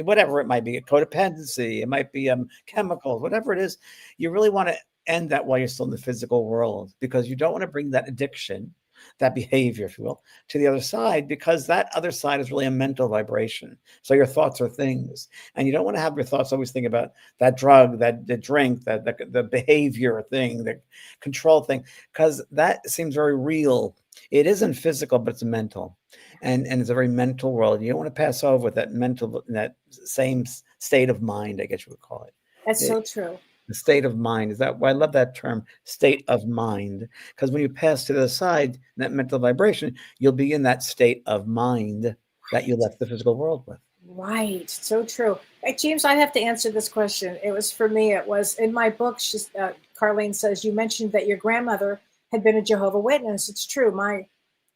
S2: whatever it might be, a codependency. It might be chemicals, whatever it is. You really want to end that while you're still in the physical world because you don't want to bring that addiction, that behavior, if you will, to the other side because that other side is really a mental vibration. So your thoughts are things. And you don't want to have your thoughts always think about that drug, the drink, the behavior thing, the control thing, because that seems very real. It isn't physical, but it's mental. And it's a very mental world. You don't want to pass over with that same state of mind, I guess you would call it.
S1: That's so true.
S2: The state of mind is that. I love that term, state of mind, because when you pass to the other side, that mental vibration, you'll be in that state of mind that you left the physical world with.
S1: Right, so true. Hey, James, I have to answer this question. It was for me. It was in my book. Carlene says you mentioned that your grandmother had been a Jehovah's Witness. It's true.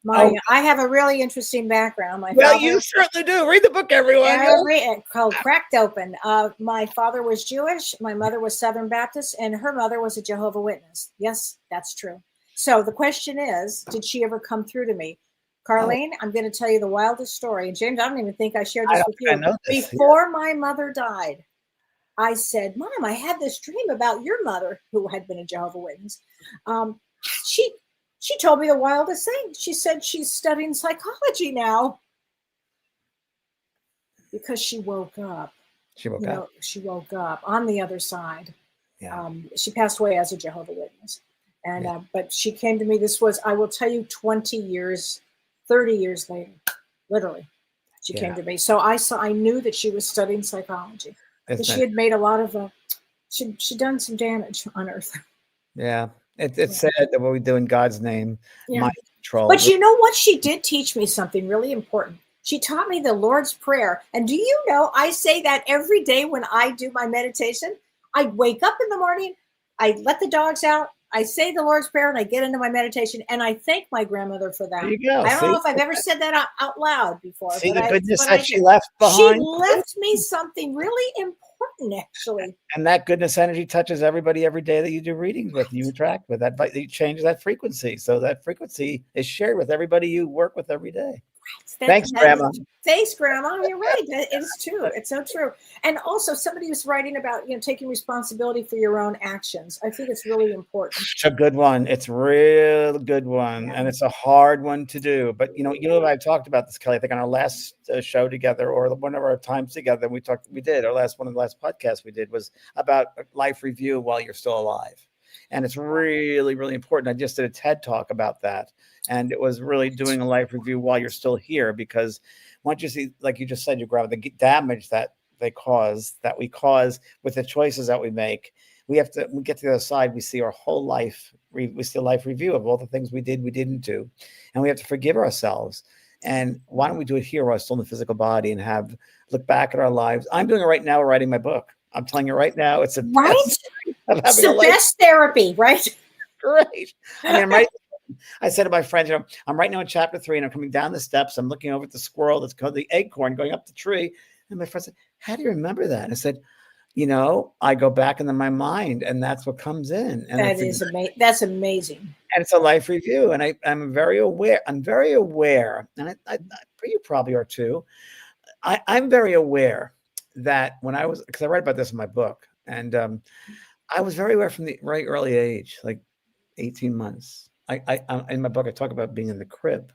S1: I have a really interesting background.
S2: You certainly do. Read the book, everyone.
S1: I read it called Cracked Open. My father was Jewish. My mother was Southern Baptist, and her mother was a Jehovah's Witness. Yes, that's true. So the question is, did she ever come through to me? Carlene, I'm going to tell you the wildest story. And James, I don't even think I shared this with you. Before my mother died, I said, Mom, I had this dream about your mother, who had been a Jehovah's Witness. She told me the wildest thing. She said she's studying psychology now because she woke up. She woke up on the other side. Yeah. She passed away as a Jehovah's Witness. And but she came to me. This was, I will tell you, 30 years later, literally, she came to me. So I knew that she was studying psychology. She had made a lot of, she'd done some damage on Earth.
S2: Yeah. It's sad that what we do in God's name, mind control.
S1: But you know what? She did teach me something really important. She taught me the Lord's Prayer. And do you know, I say that every day when I do my meditation. I wake up in the morning, I let the dogs out, I say the Lord's Prayer, and I get into my meditation, and I thank my grandmother for that. There you go. I don't know if I've ever said that out loud before.
S2: See the goodness that she left behind?
S1: She left me something really important, actually.
S2: And that goodness energy touches everybody every day that you do readings with, you interact with. That you change that frequency. So that frequency is shared with everybody you work with every day. Thanks, Grandma.
S1: Thanks, Grandma. You're right. It's true. It's so true. And also, somebody was writing about taking responsibility for your own actions. I think it's really important.
S2: It's a good one. It's a real good one, and it's a hard one to do. But I talked about this, Kellee. I think on our last show together, or one of our times together, one of the last podcasts we did was about life review while you're still alive. And it's really, really important. I just did a TED talk about that. And it was really doing a life review while you're still here, because once you see, like you just said, you grab the damage that we cause with the choices that we make. We get to the other side. We see our whole life. We see a life review of all the things we did, we didn't do, and we have to forgive ourselves. And why don't we do it here while still in the physical body and look back at our lives? I'm doing it right now, writing my book. I'm telling you right now, it's a
S1: right. It's the best therapy, right?
S2: Great. I mean, I said to my friends, I'm right now in chapter 3, and I'm coming down the steps. I'm looking over at the squirrel that's called the acorn going up the tree. And my friend said, how do you remember that? And I said, I go back into my mind, and that's what comes in. And
S1: that's amazing.
S2: And it's a life review. And I'm very aware. And you probably are too. I'm very aware that because I write about this in my book, and I was very aware from the very early age, like 18 months. In my book, I talk about being in the crib,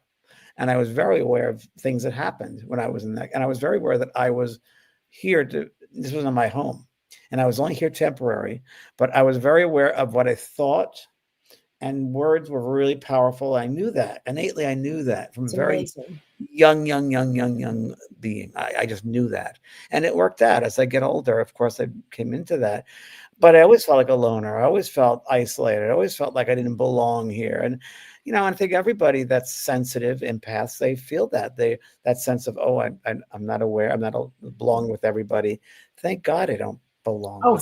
S2: and I was very aware of things that happened when I was in that. And I was very aware that I was here this wasn't my home, and I was only here temporary, but I was very aware of what I thought, and words were really powerful. I knew that innately. I knew that from very young being. I just knew that, and it worked out. As I get older, of course, I came into that. But I always felt like a loner. I always felt isolated. I always felt like I didn't belong here. And, I think everybody that's sensitive, empaths, they feel that. That sense of, I'm not aware. I'm not belonging with everybody. Thank God I don't belong.
S1: Oh,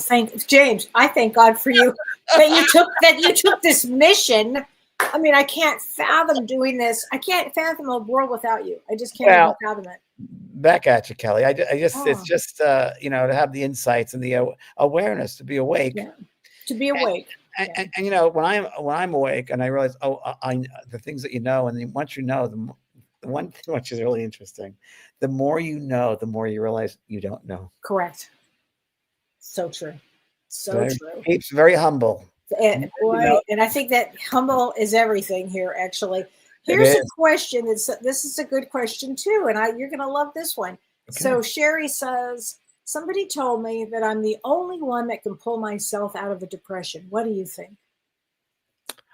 S1: James. I thank God for you that you took this mission. I mean, I can't fathom doing this. I can't fathom a world without you. I just can't even fathom it.
S2: Back at you, Kellee. It's just to have the insights and the awareness to be awake.
S1: Yeah. To be awake.
S2: And when I'm awake and I realize, the things that and then once you know, the one thing which is really interesting, the more you know, the more you realize you don't know.
S1: Correct. So true. So true.
S2: Keeps very humble.
S1: And I think that humble is everything here, actually. Here's a question. This is a good question too, and you're going to love this one. Okay. So Sherry says, somebody told me that I'm the only one that can pull myself out of a depression. What do you think?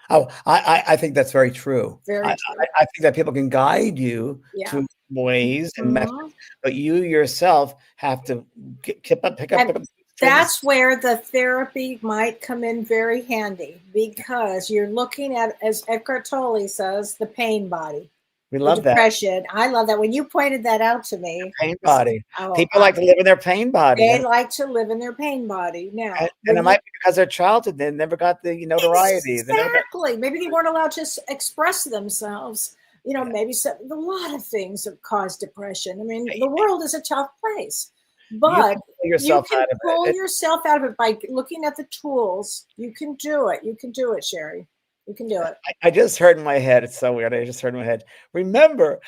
S2: Oh, I think that's very true.
S1: Very true.
S2: I think that people can guide you to ways and methods, but you yourself have to pick up.
S1: That's where the therapy might come in very handy, because you're looking at, as Eckhart Tolle says, the pain body.
S2: We love
S1: depression.
S2: that.
S1: I love that. When you pointed that out to me.
S2: The pain body. People like to live in their pain body.
S1: They like to live in their pain body. Now,
S2: and it might be because their childhood, they never got the notoriety.
S1: Exactly. Maybe they weren't allowed to express themselves. Maybe a lot of things have caused depression. I mean, the world is a tough place. But you can pull yourself out of it by looking at the tools. You can do it. You can do it, Sherry. You can do it.
S2: I just heard in my head. It's so weird. I just heard in my head. Remember,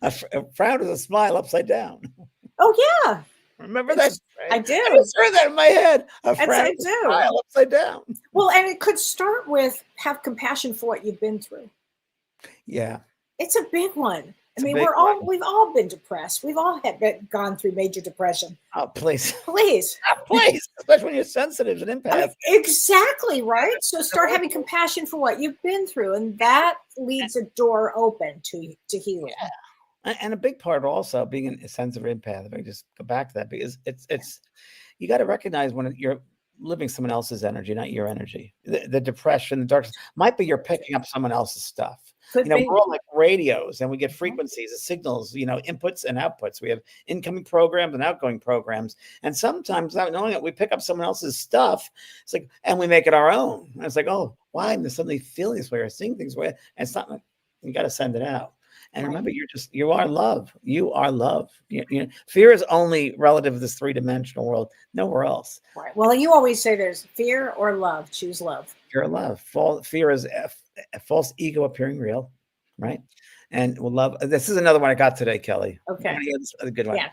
S2: a frown is a smile upside down.
S1: Oh, yeah.
S2: Remember that?
S1: I do.
S2: I just heard that in my head. A frown is a smile upside down.
S1: Well, and it could start with have compassion for what you've been through.
S2: Yeah.
S1: It's a big one. We've all been depressed. We've all gone through major depression.
S2: Oh, please.
S1: Please.
S2: Please. Especially when you're sensitive and empath.
S1: Exactly, right? So start having compassion for what you've been through, and that leaves a door open to healing.
S2: Yeah. And a big part also being a sensitive empath, if I just go back to that, because it's you got to recognize when you're living someone else's energy, not your energy. The depression, the darkness might be you're picking up someone else's stuff. We're all like radios, and we get frequencies, the signals, inputs and outputs. We have incoming programs and outgoing programs. And sometimes not knowing it, we pick up someone else's stuff. It's like, and we make it our own. And it's like, oh, why am I suddenly feeling this way or seeing things way? And it's not like you got to send it out. And remember, you are love. You are love. Fear is only relative to this 3-dimensional world, nowhere else.
S1: Right. Well, you always say there's fear or love. Choose love.
S2: Fear or love. Fear is a false ego appearing real, right? And love. This is another one I got today, Kellee.
S1: Okay.
S2: A good one.
S1: Yeah.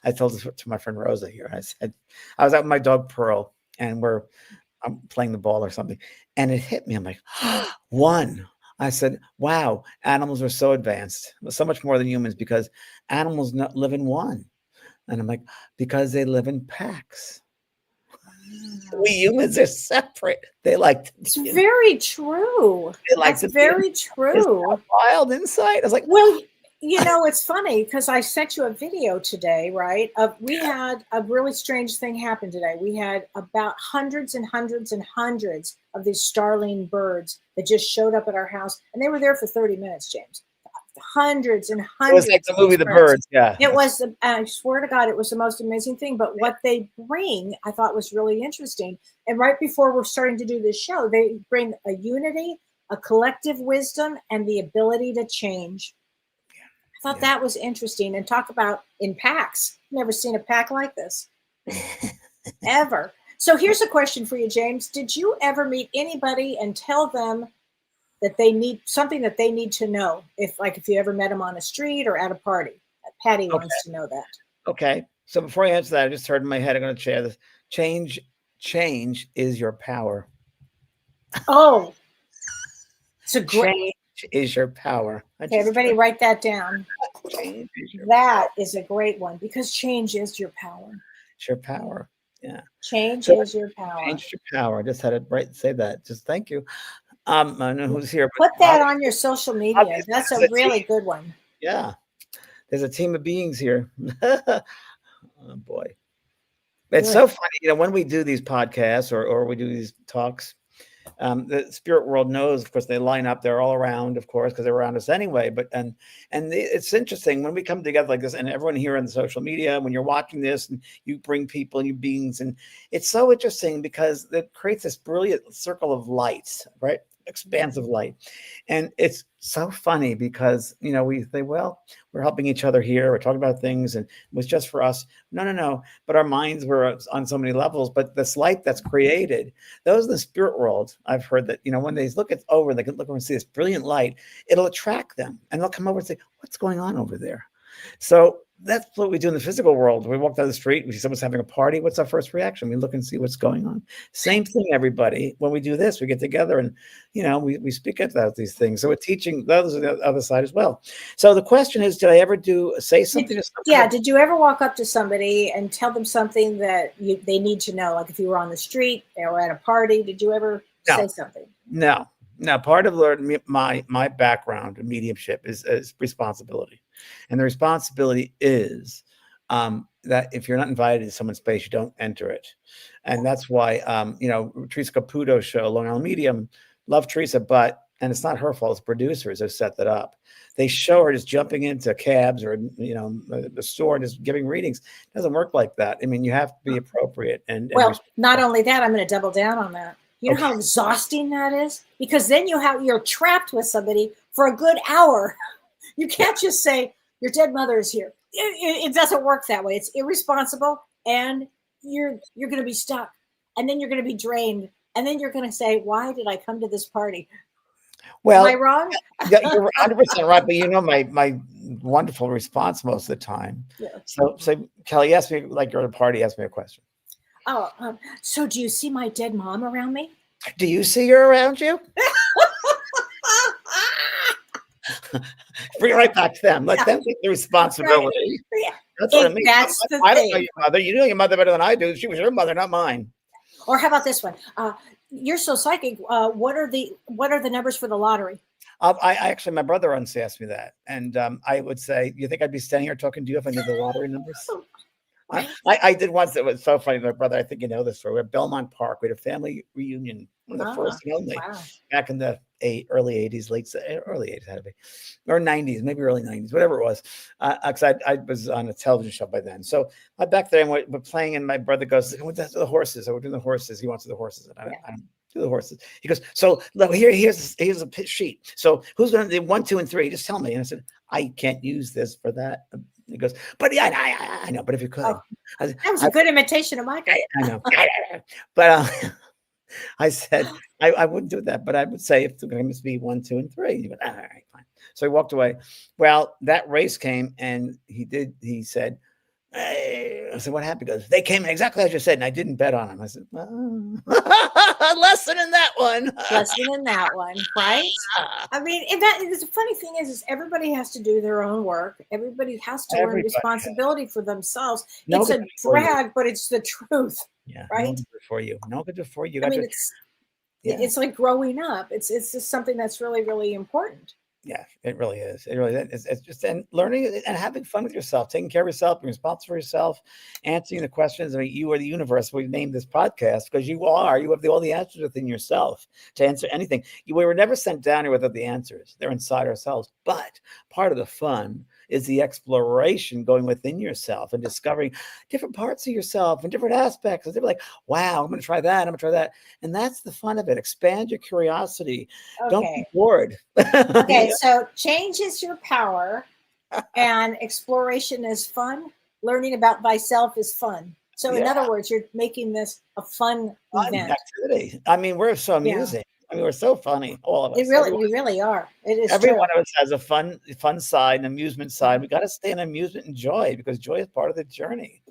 S2: I told this to my friend Rosa here. I said, I was out with my dog Pearl, and I'm playing the ball or something, and it hit me. I'm like, one. I said, wow, animals are so advanced, so much more than humans, because animals live in one. And I'm like, because they live in packs. We humans are separate. They like to be.
S1: It's very true. That's very true.
S2: Wild insight. I was like,
S1: well, It's funny because I sent you a video today, right? We had a really strange thing happen today. We had about hundreds and hundreds and hundreds of these starling birds that just showed up at our house, and they were there for 30 minutes, James. Hundreds and
S2: It
S1: hundreds
S2: was like the
S1: of
S2: movie
S1: these
S2: The
S1: birds.
S2: Birds. Yeah.
S1: It was, I swear to God, it was the most amazing thing. But what they bring, I thought was really interesting. And right before we're starting to do this show, they bring a unity, a collective wisdom, and the ability to change. I thought that was interesting. And talk about in packs. Never seen a pack like this ever. So here's a question for you, James. Did you ever meet anybody and tell them that they need something that they need to know? If you ever met them on a street or at a party? Patty wants to know that.
S2: Okay. So before I answer that, I just heard in my head, I'm going to share this. Change is your power.
S1: Oh, it's a great.
S2: Change is your power.
S1: Okay, everybody write that down.
S2: Change is your
S1: That is a great one because change is your power.
S2: It's your power. Yeah.
S1: Change is your power.
S2: Change is your power. I just had it right. Say that. Just thank you. I don't know who's here.
S1: Put that on your social media. That's a really good one.
S2: Yeah. There's a team of beings here. Oh boy. It's so funny. When we do these podcasts or we do these talks, the spirit world knows, of course, they line up. They're all around, of course, because they're around us anyway. But it's interesting when we come together like this, and everyone here on the social media, when you're watching this, and you bring people and you beings, and it's so interesting because it creates this brilliant circle of light, right? Expansive light. And it's so funny because, we say, well, we're helping each other here. We're talking about things and it was just for us. No. But our minds were on so many levels. But this light that's created, those in the spirit world, I've heard that, when they look over, they can look over and see this brilliant light, it'll attract them and they'll come over and say, what's going on over there? So that's what we do in the physical world. We walk down the street, we see someone's having a party. What's our first reaction? We look and see what's going on. Same thing, everybody. When we do this, we get together and, we speak about these things. So we're teaching those on the other side as well. So the question is, did I ever say something to somebody?
S1: Yeah. Did you ever walk up to somebody and tell them something that they need to know? Like if you were on the street or at a party, did you ever say something?
S2: No. Part of my background in mediumship is responsibility. And the responsibility is that if you're not invited to someone's space, you don't enter it. And that's why, Teresa Caputo's show, Long Island Medium, love Teresa, and it's not her fault, it's producers who set that up. They show her just jumping into cabs or, the store, just giving readings. It doesn't work like that. I mean, you have to be appropriate. And
S1: not only that, I'm going to double down on that. You know how exhausting that is? Because then you're trapped with somebody for a good hour. You can't just say, your dead mother is here. It doesn't work that way. It's irresponsible, and you're going to be stuck. And then you're going to be drained. And then you're going to say, why did I come to this party?
S2: Well,
S1: am I wrong?
S2: Yeah, you're 100% right. But my wonderful response most of the time. Yeah. So Kellee, ask me, like you're at a party, ask me a question.
S1: Oh, so do you see my dead mom around me?
S2: Do you see her around you? Bring it right back to them. Let them take the responsibility. Right. Yeah. That's what I mean.
S1: That's the
S2: I
S1: thing.
S2: don't know your mother. You know your mother better than I do. She was your mother, not mine.
S1: Or how about this one? You're so psychic. What are the numbers for the lottery?
S2: I actually, my brother once asked me that, and I would say, "You think I'd be standing here talking to you if I knew the lottery numbers?" I did once. It was so funny. My brother, I think you know this story. We're at Belmont Park. We had a family reunion, one of the first and only, back in the early 80s, early 80s had to be, or 90s, maybe early 90s, whatever it was. Because I was on a television show by then. So back there, we're playing, and my brother goes, "I went to the horses. I went to the horses." He wants to the horses, and I don't do the horses. He goes, "So look, here's a sheet. So who's going to do 1, 2, and 3? Just tell me." And I said, "I can't use this for that." He goes, "But yeah, I know. But if you could,"
S1: that was a good imitation of my guy.
S2: I know, but I said I wouldn't do that. But I would say if the game must be 1, 2, and 3. He went, "All right, fine." So he walked away. Well, that race came, and he said, "Hey," I said, "What happened?" He goes, "They came in exactly as you said, and I didn't bet on them." I said, "Lesson in that one."
S1: Lesson in that one, right? I mean, the funny thing is everybody has to do their own work. Everybody has to learn responsibility for themselves. It's a drag, but it's the truth.
S2: Yeah,
S1: right.
S2: No good before you. No good before you.
S1: I mean, it's like growing up. It's just something that's really, really important.
S2: Yeah, it really is. It really is. It's just and learning and having fun with yourself, taking care of yourself, being responsible for yourself, answering the questions. I mean, you are the universe. We named this podcast because you are. You have all the answers within yourself to answer anything. We were never sent down here without the answers. They're inside ourselves. But part of the fun is the exploration, going within yourself and discovering different parts of yourself and different aspects. They're like, wow, I'm going to try that. I'm going to try that. And that's the fun of it. Expand your curiosity. Don't be
S1: Okay.
S2: bored.
S1: Okay. So change is your power, and exploration is fun. Learning about thyself is fun. So, in other words, you're making this a fun event.
S2: Activity. I mean, we're so amusing. I mean, we're so funny, all of us.
S1: You really are. It is
S2: every
S1: true.
S2: one of us has a fun side, an amusement side. We got to stay in amusement and joy because joy is part of the journey.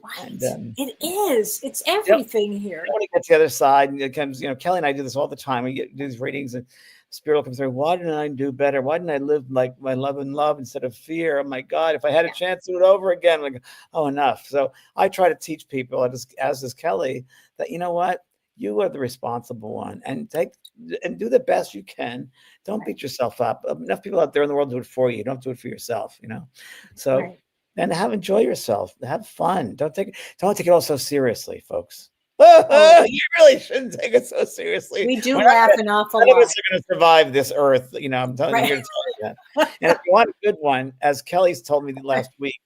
S1: Right.
S2: And,
S1: it is. It's everything here.
S2: When you get to the other side, and it comes, Kellee and I do this all the time. We do these readings, and Spirit will come through. Why didn't I do better? Why didn't I live like my love and love instead of fear? Oh my God, if I had a chance to do it over again, like, oh, enough. So I try to teach people, as does Kellee, that you know what? You are the responsible one, and do the best you can. Don't beat yourself up. Enough people out there in the world do it for you. Don't do it for yourself, So and enjoy yourself. Have fun. Don't take it all so seriously, folks. You really shouldn't take it so seriously.
S1: We do laugh an awful lot.
S2: None of us are going to survive this earth. I'm telling you, here to tell you that. And if you want a good one, as Kelly's told me last week,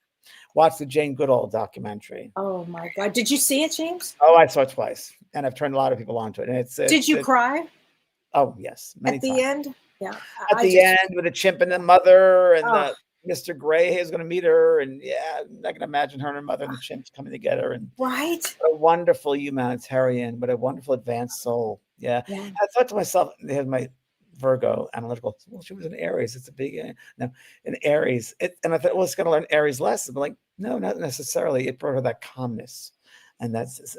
S2: watch the Jane Goodall documentary.
S1: Oh my God. Did you see it, James?
S2: Oh, I saw it twice. And I've turned a lot of people onto it. And
S1: Did you cry?
S2: Oh, yes. Many
S1: times. End? Yeah.
S2: At the end with the chimp and the mother and Mr. Gray is going to meet her. And I'm not going to imagine her and her mother and the chimps coming together. And
S1: right.
S2: What a wonderful humanitarian, but a wonderful advanced soul. Yeah. I thought to myself, here's my Virgo analytical. Well, she was in Aries. It's a big in Aries. And I thought, well, it's going to learn Aries lessons. But like, no, not necessarily. It brought her that calmness, and that's.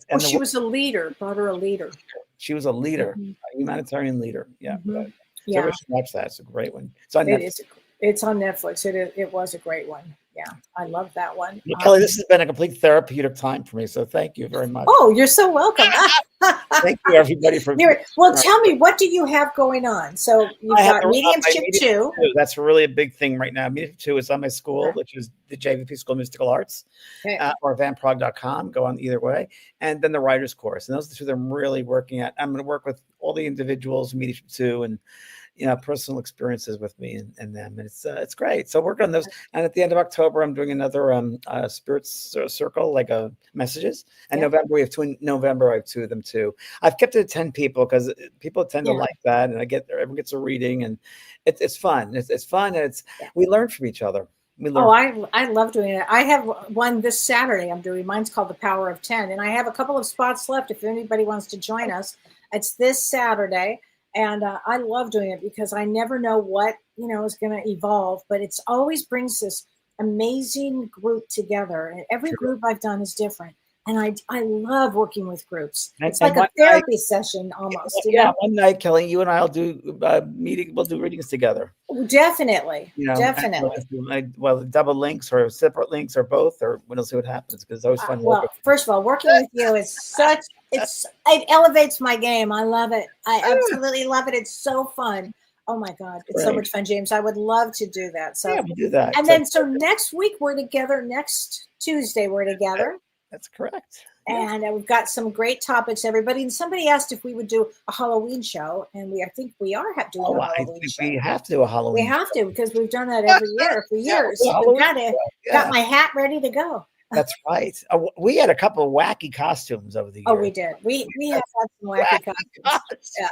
S2: And
S1: she was a leader. Brought her a leader.
S2: She was a leader, a humanitarian leader. Yeah. So
S1: yeah.
S2: I should watch that. It's a great one. It's on Netflix.
S1: It's on Netflix. It was a great one. Yeah, I love that one.
S2: Well, Kellee, this has been a complete therapeutic time for me. So thank you very much.
S1: Oh, you're so welcome.
S2: Thank you, everybody, for
S1: well. Tell me, what do you have going on? So you've got Mediumship 2.
S2: That's really a big thing right now. Mediumship 2 is on my school, which is the JVP School of Mystical Arts, or vanpraagh.com. Go on either way, and then the Writers Course. And those are the two that I'm really working at. I'm going to work with all the individuals, Mediumship 2, and personal experiences with me and them. And it's great. So work on those. And at the end of October, I'm doing another spirit circle, like messages. And November, we have two. In November, I have 2 of them too. I've kept it at 10 people because people tend to like that. And everyone gets a reading, and it's fun. It's fun. And we learn from each other.
S1: I love doing it. I have one this Saturday I'm doing. Mine's called The Power of 10. And I have a couple of spots left if anybody wants to join us. It's this Saturday. And I love doing it because I never know what, is going to evolve, but it's always brings this amazing group together. And every group I've done is different. And I love working with groups. It's like a therapy session almost.
S2: One night, Kellee, you and I'll do we'll do readings together.
S1: Definitely. Definitely.
S2: Well, double links or separate links or both, or we'll see what happens because it's always fun.
S1: Well, first of all, working with you is it elevates my game. I love it. I absolutely love it. It's so fun. Oh my God. It's so much fun, James. I would love to do that. So
S2: we'll do that.
S1: And then next week we're together. Next Tuesday we're together.
S2: That's correct.
S1: And we've got some great topics, everybody. And somebody asked if we would do a Halloween show, and I think we are doing a Halloween show.
S2: We have to do a Halloween.
S1: We have to because we've done that every year for years. Got my hat ready to go.
S2: That's right. We had a couple of wacky costumes over the years.
S1: Oh, we did. We have had some wacky costumes. Yeah.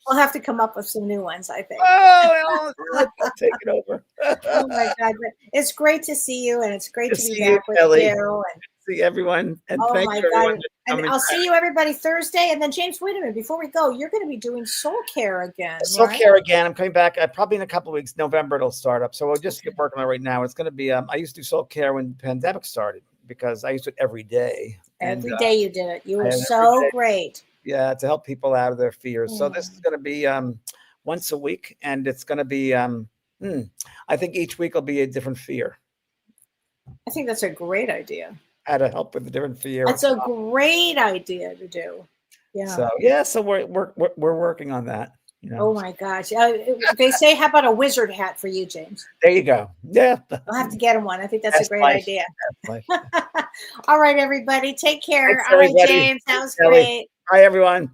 S1: We'll have to come up with some new ones, I think.
S2: Oh, take it over.
S1: Oh my God. But it's great to see you, and it's great to be back with you. And
S2: see everyone. And thank you,
S1: everyone. And I'll see you everybody Thursday. And then James, wait a minute, before we go, you're going to be doing soul care again.
S2: Soul care again. I'm coming back probably in a couple of weeks. November it'll start up. So we'll just get working on it right now. It's going to be I used to do soul care when the pandemic started because I used to do it every day.
S1: Every day you did it. You were so great.
S2: Yeah, to help people out of their fears. So this is going to be once a week, and it's going to be I think each week will be a different fear.
S1: I think that's a great idea.
S2: How to help with the different fear.
S1: That's a great idea to do. Yeah.
S2: So so we're working on that. You know,
S1: Oh my gosh. They say, how about a wizard hat for you, James?
S2: there you go. Yeah.
S1: I'll have to get him one. I think that's
S2: That's
S1: a great
S2: life.
S1: idea.
S2: That's life.
S1: All right, everybody. Take care.
S2: Thanks,
S1: All right,
S2: everybody.
S1: James. That was
S2: Kellee.
S1: great.
S2: Bye, everyone.